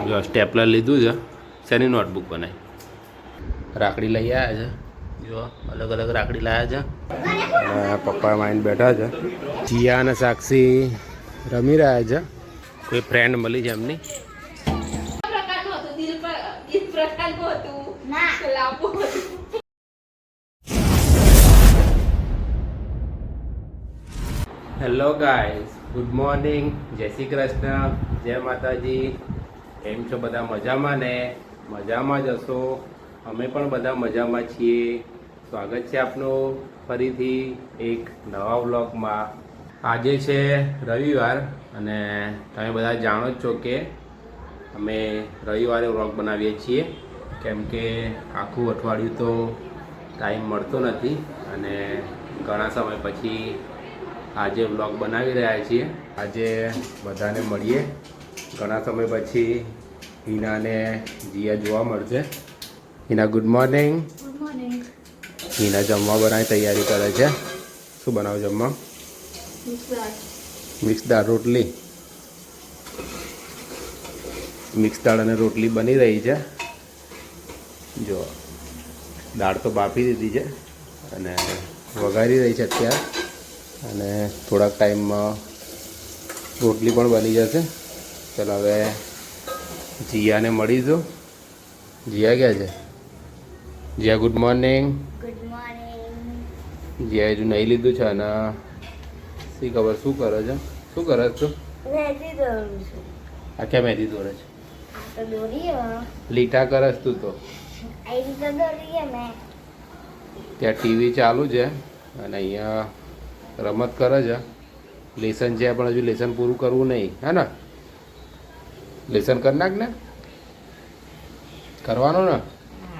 જો સ્ટેપલર લીધું છે. શેની નોટબુક બનાવી? રાખડી લઈ આવ્યા છે. જો અલગ અલગ રાખડી લાવ્યા છે. અને પપ્પા માઈને બેઠા છે. જીયા અને સાક્ષી રમી રહ્યા છે. કોઈ ફ્રેન્ડ મળી છે એમની. હેલો ગાઈસ, ગુડ મોર્નિંગ, જય શ્રી કૃષ્ણ, જય માતાજી. કેમ છો બધા? મજામાં ને? મજામાં જ હશો. અમે પણ બધા મજામાં છીએ. સ્વાગત છે આપનું ફરીથી એક નવા વ્લોગમાં. આજે છે રવિવાર અને તમે બધા જાણો જ છો કે અમે રવિવારે વ્લોગ બનાવીએ છીએ, કેમ કે આખું અઠવાડિયું તો ટાઈમ મળતો નથી અને ઘણા સમય પછી આજે વ્લોગ બનાવી રહ્યા છીએ. આજે બધાને મળીએ. ઘણા સમય પછી હિના ને જીયા જોવા મળશે. Hina, good morning. Good morning. Hina જમવા બનાવી તૈયારી કરે છે. શું બનાવ જમવા? મિક્સ દાળ રોટલી. મિક્સ દાળ અને રોટલી બની રહી છે. જો દાળ તો બાફી દીધી છે અને વઘારી રહી છે અત્યારે, અને થોડાક ટાઈમમાં રોટલી પણ બની જશે. ચાલો હવે જીયાને મળીશું. જીયા ક્યાં છે? Jiya, good morning. Good morning. જીયાએ હજુ નહીં લીધું છે અને શી ખબર શું કરે છે. શું કરે તું? મહેંદી દોરું છું. આ ક્યાં મહેંદી દોરે છે? આ તો દોરી લીટા કરસ તું તો. આ રીતે દોરી મેં. ત્યાં ટીવી ચાલુ છે અને અહીંયા રમત કરે છે. લેસન છે પણ હજુ લેસન પૂરું કરવું નહીં, હે ને? લેસન કરી નાખ ને. કરવાનું ને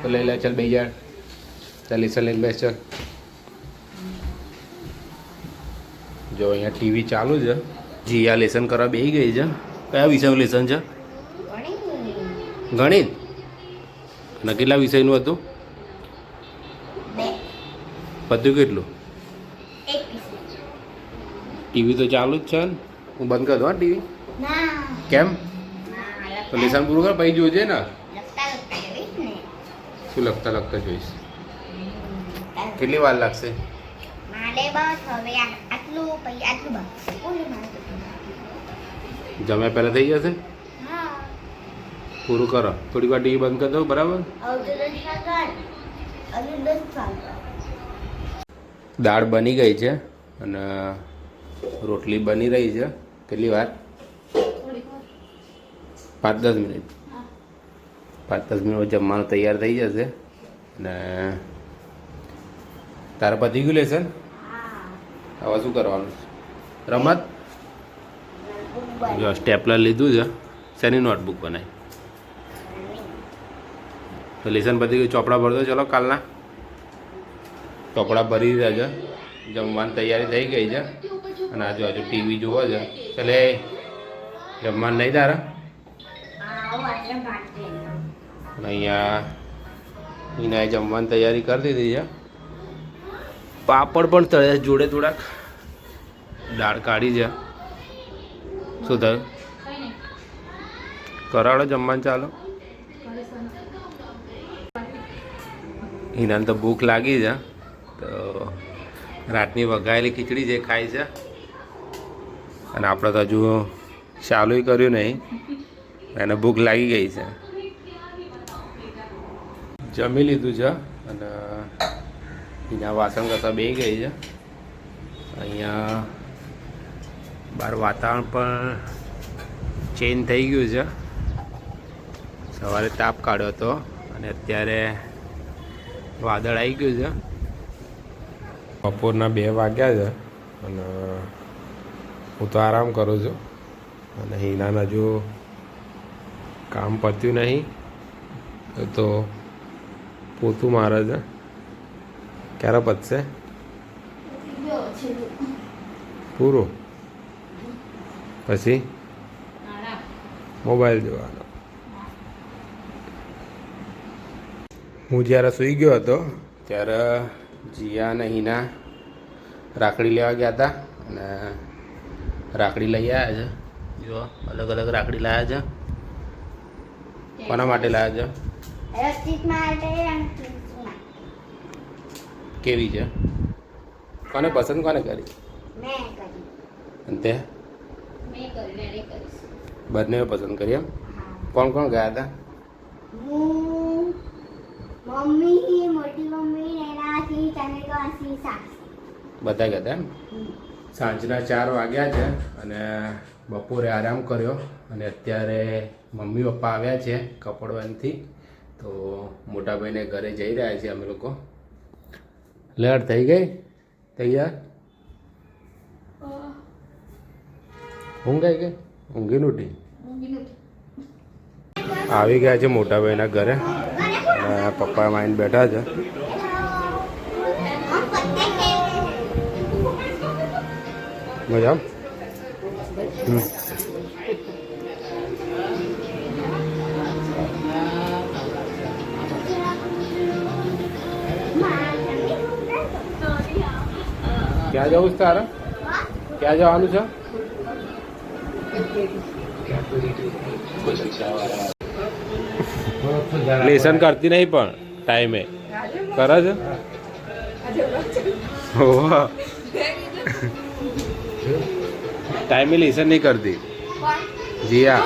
તો લઈ લે. ચાલ બે જા. ચાલ લેસન લઈને બેસ. ચાલ. જો અહીંયા ટીવી ચાલુ છે. જીયા લેસન કરવા બેસી ગઈ છે. કયા વિષયનું લેસન છે? ગણિત. અને કેટલા વિષયનું હતું? 2. બધું કેટલું? 1. ટીવી તો ચાલુ જ છે ને. હું બંધ કરી દઉં હા ટીવી? ના. કેમ? ના, તો લેસન પૂરું કર પછી જોજે ને. લખતા જોઈશ ને. શું લખતા લખતા જોઈશ? કેટલી વાર લાગશે? મારે બસ હવે આટલું પછી આટલું બસ. ઓલે મારે જમ્યા પહેલાં થઈ જશે? હા. પૂરું કરો. થોડી વાર ટીવી બંધ કરી દો, બરાબર? દાળ બની ગઈ છે અને રોટલી બની રહી છે. કેટલી વાર? 5-10 મિનિટ. 5-10 મિનિટ જમવાનું તૈયાર થઈ જશે. અને તારે પતી ગયું લેસન? હવે શું કરવાનું? રમત. જો સ્ટેપલર લીધું છે. શેની નોટબુક બનાવી? તો લેસન પતી ગયું. ચોપડા ભરતો. ચલો કાલના ચોપડા ભરી દીધા છે. જમવાની તૈયારી થઈ ગઈ છે અને હજુ ટીવી જોવો છે. ચાલે જમવાનું નહીં તારા? અને અહીંયા હિનાએ જમવાની તૈયારી કરી દીધી છે. પાપડ પણ તળ્યા જોડે થોડાક. દાળ કાઢી છે. શું થયું? કરાવડો જમવાનું ચાલો. હિનાને તો ભૂખ લાગી છે તો રાતની વઘાયેલી ખીચડી જે ખાય છે. અને આપણે તો હજુ ચાલું કર્યું નહીં, એને ભૂખ લાગી ગઈ છે. જમી લીધું છે અને હિના વાસણ કરતા બેસી ગઈ છે. અહીંયા બહાર વાતાવરણ પણ ચેન્જ થઈ ગયું છે. સવારે તાપ કાઢ્યો હતો અને અત્યારે વાદળ આવી ગયું છે. બપોરના 2 વાગ્યા છે અને હું તો આરામ કરું છું અને હિનાને હજુ કામ પત્યું નહીં તો પોતું મારે છે. ક્યારે પતશે? પૂરું પછી મોબાઈલ જોવાનો. હું જ્યારે સૂઈ ગયો હતો ત્યારે જીયા અને હિના રાખડી લેવા ગયા હતા અને રાખડી લઈ આવ્યા છે. જો અલગ અલગ રાખડી લાવ્યા છે કોના માટે લાવ્યા છે? રસિક માટે અને પિન્ટુ માટે. કેવી છે? કોને પસંદ કોને કરી? મેં કરી. અને તે મેં કરી ને કરીશ. બંને પસંદ કરી એમ? હા. કોણ કોણ ગયા હતા? હું, મમ્મી, મોટી મમ્મી, નેનાથી, ચંદ્રિકાથી, સાક્ષી. બધા ગયા હતા એમ? સાંજના 4 વાગ્યા છે અને બપોરે આરામ કર્યો અને અત્યારે મમ્મી પપ્પા આવ્યા છે કપડવનથી, તો મોટાભાઈને ઘરે જઈ રહ્યા છીએ અમે લોકો. લેટ થઈ ગઈ તૈયાર? ઊંઘ આવી ગઈ? ઊંઘી નૂટી આવી ગયા છે મોટાભાઈના ઘરે અને પપ્પા માઈને બેઠા છે. મજા? ક્યાં જવું છે તારે? ક્યાં જવાનું છે? લેસન કરતી નહીં પણ ટાઈમે કરે છે. ટાઈમે લેસન નહીં કરતી. જીયા.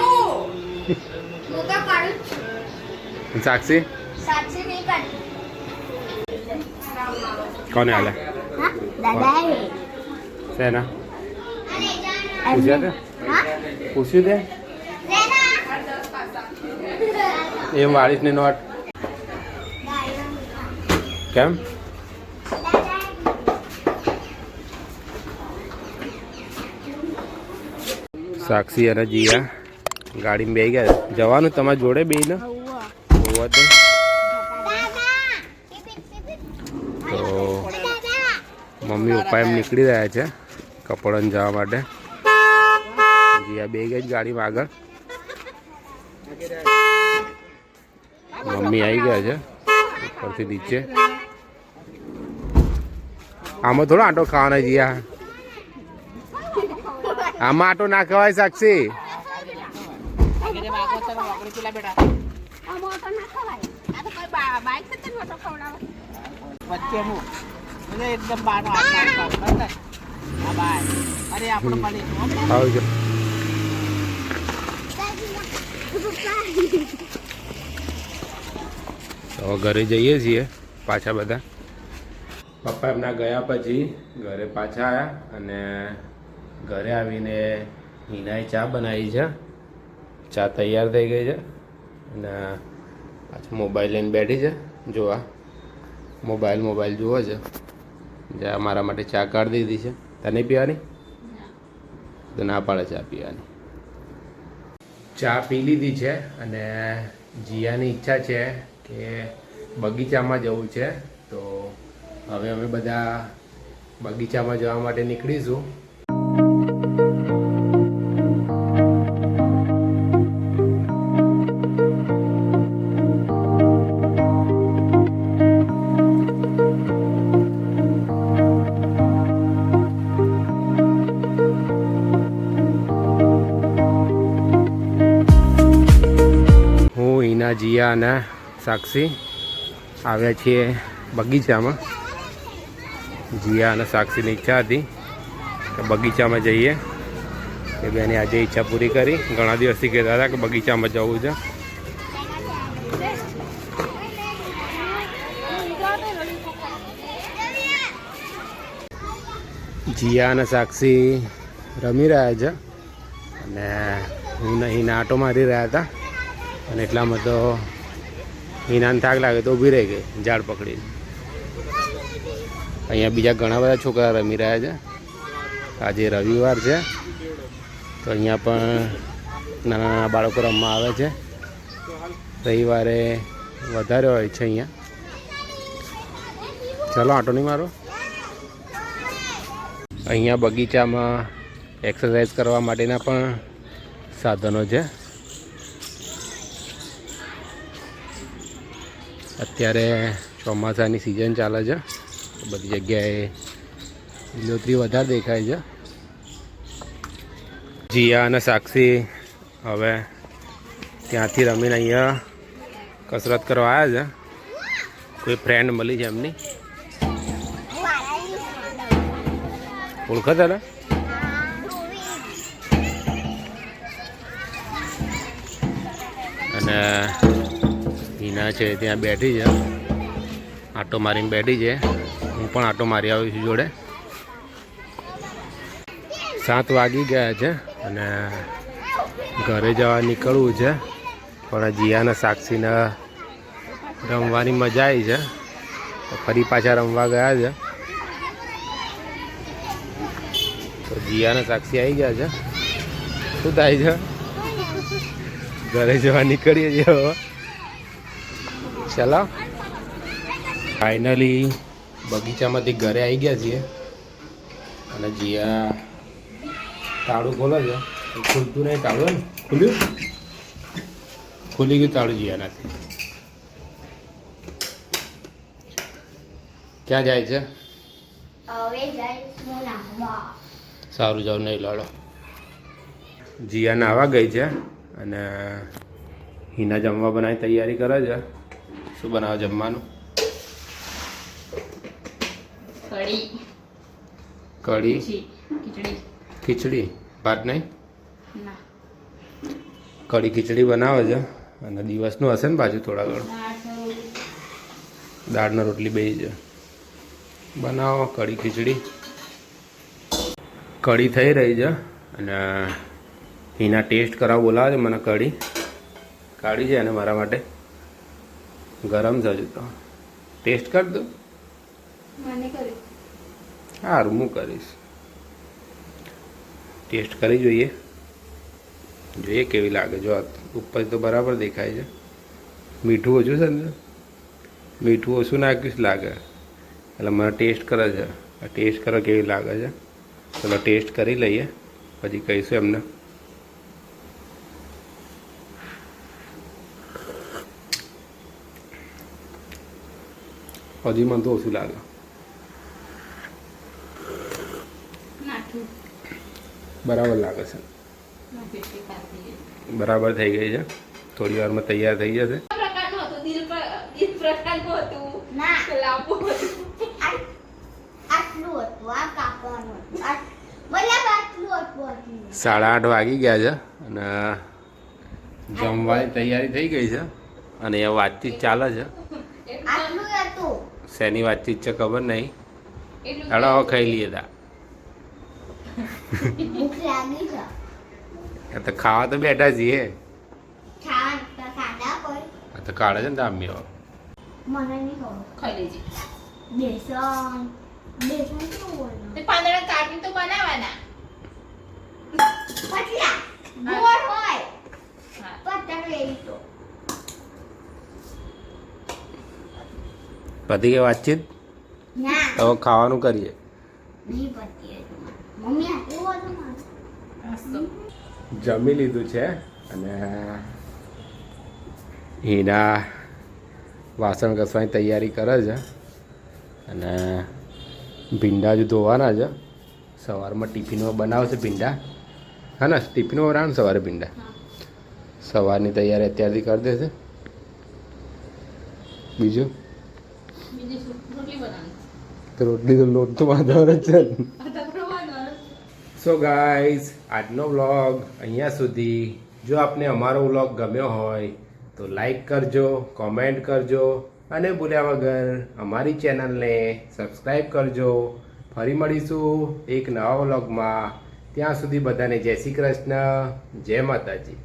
સાક્ષી કોને હાલે? શેના પૂછ્યા તે? પૂછ્યું તે? એમ વાળીસની નોટ કેમ? સાક્ષી અને જીયા ગાડીમાં બેસી ગયા. જવાનું તમારી જોડે બેને? હોવા તો મમ્મી પપ્પા એમ નીકળી રહ્યા છે કપડન જવા માટે. જીયા બે ગઈ ગાડીમાં આગળ. મમ્મી આવી ગયા છે ઉપરથી નીચે. આમાં થોડો આટો ખાવાના જીયા? આમાં આટો ના ખવાય સાક્ષી. આવજો. તો ઘરે જઈએ છીએ પાછા બધા. પપ્પા એમના ગયા પછી ઘરે પાછા આવ્યા અને ઘરે આવીને હિનાએ ચા બનાવી છે. ચા તૈયાર થઈ ગઈ છે અને પાછું મોબાઈલ લઈને બેઠી છે જોવા. મોબાઈલ જુઓ છે. જ્યાં મારા માટે ચા કાઢી દીધી છે. તને પીવાની? તો ના પાડે ચા પીવાની. ચા પી લીધી છે અને જીયાની ઈચ્છા છે કે બગીચામાં જવું છે, તો હવે અમે બધા બગીચામાં જવા માટે નીકળીશું. હું, હિના, જીયા અને સાક્ષી આવ્યા છીએ બગીચામાં. જીયા અને સાક્ષીની ઈચ્છા હતી કે બગીચામાં જઈએ. કે બેને આજે ઈચ્છા પૂરી કરી. ઘણા દિવસથી કહેતા હતા કે બગીચામાં જવું છે. જીયા અને સાક્ષી રમી રહ્યા છે અને હું હિના આટો મારી રહ્યા હતા અને એટલામાં તો હિનાને થાક લાગે તો ઊભી રહી ગઈ ઝાડ પકડીને. અહીંયા બીજા ઘણા બધા છોકરા રમી રહ્યા છે. આજે રવિવાર છે તો અહીંયા પણ નાના નાના બાળકો રમવા આવે છે. રવિવારે વધારે હોય છે અહીંયા. ચાલો આંટો નહીં મારો. અહીંયા બગીચામાં એક્સરસાઇઝ કરવા માટેના પણ સાધનો છે. અત્યારે ચોમાસાની સિઝન ચાલે છે, બધી જગ્યાએ લીલોતરી વધારે દેખાય છે. જીયા અને સાક્ષી હવે ત્યાંથી રમીને અહીંયા કસરત કરવા આવ્યા છે. કોઈ ફ્રેન્ડ મળી છે એમની. ઓળખો તને? અને હિના છે ત્યાં બેઠી છે, આટો મારીને બેઠી છે. હું પણ આટો મારી આવ્યો છું જોડે. 7 વાગી ગયા છે અને ઘરે જવા નીકળવું છે. પણ જીયાને સાક્ષીને રમવાની મજા આવી છે તો ફરી પાછા રમવા ગયા છે. તો જીયાને સાક્ષી આવી ગયા છે. શું થાય છે? ઘરે જવા નીકળીએ છીએ હવે. ચાલો ફાઇનલી બગીચામાંથી ઘરે આવી ગયા છીએ અને જીયા તાળું ખોલે છે. ખુલતું નહીં તાળું. ને ખુલ્યું? ખુલી ગયું તાળું જીયાનાથી. ક્યાં જાય છે? હવે જઈશું નાહવા. સારું જાવ નહીં લાડો. જીયા નાહવા ગઈ છે અને હિના જમવા બનાવી તૈયારી કરે છે. શું બનાવે જમવાનું? કઢી, ખીચડી. ભાત નહીં? કઢી ખીચડી બનાવે છે અને દિવસનું હશે ને પાછું થોડા ઘણું. દાળના રોટલી બે છે. બનાવો કઢી ખીચડી. કઢી થઈ રહી છે અને હિના ટેસ્ટ કરાવ બોલાવે છે મને. કઢી કાઢી છે અને મારા માટે ગરમ છે હજુ તો. ટેસ્ટ કર દો. સારું હું કરીશ. ટેસ્ટ કરી જોઈએ કેવી લાગે. જો ઉપર તો બરાબર દેખાય છે. મીઠું ઓછું છે ને? મીઠું ઓછું નાખ્યું લાગે એટલે મને ટેસ્ટ કરે છે. ટેસ્ટ કરો કેવી લાગે છે. ચલો ટેસ્ટ કરી લઈએ પછી કહીશું એમને. હજી મને તો ઓછું લાગે. બરાબર લાગે છે. બરાબર થઈ ગઈ છે. થોડી વારમાં તૈયાર થઈ જશે. ના આટલું હતું. આ કાપવાનું હતું. બરાબર આટલું હતું. 8:30 વાગી ગયા છે અને જમવાની તૈયારી થઈ ગઈ છે અને એ વાતચીત ચાલે છે. આટલું હતું. શેની વાતચીત છે ખબર નહીં. હેડો હવે ખાઈ લઈએ તા. ભૂખ લાગી છે. તો ખાવા તો બેઠા છીએ. ખાધા કોઈ તો કાઢે છે ને દામ્યો. મને નહીં ખબર. ખાઈ લેજે. બેસન કેવું હોય? તે પાંદડા કાઢીને તો બનાવવાના. પતલા ગોળ હોય. હા. પતલા લેવી તો. પતી ગઈ વાતચીત. ના હવે ખાવાનું કરીએ. નહીં પતી હજુ. મમ્મી આટલું હતું મારું. જમી લીધું છે અને હિના વાસણ ઘસવાની તૈયારી કરે છે અને ભીંડા જ ધોવાના છે. સવારમાં ટિફિનમાં બનાવશે ભીંડા. હા ને ટિફિનમાં બનાવવાનું સવારે ભીંડા. સવારની તૈયારી અત્યારથી કરી દેશે. બીજું રોટલી બનાવવાની. તો રોટલી તો લોટ તો બાંધવાનો જ છે ને. બનાવવાનો. સો ગાઈઝ આજનો વ્લોગ અહીંયા સુધી. જો આપને અમારો વ્લોગ ગમ્યો હોય તો લાઈક કરજો, કોમેન્ટ કરજો અને ભૂલ્યા વગર અમારી ચેનલને સબસ્ક્રાઈબ કરજો. ફરી મળીશું એક નવા વ્લોગમાં. ત્યાં સુધી બધાને જય શ્રી કૃષ્ણ, જય માતાજી.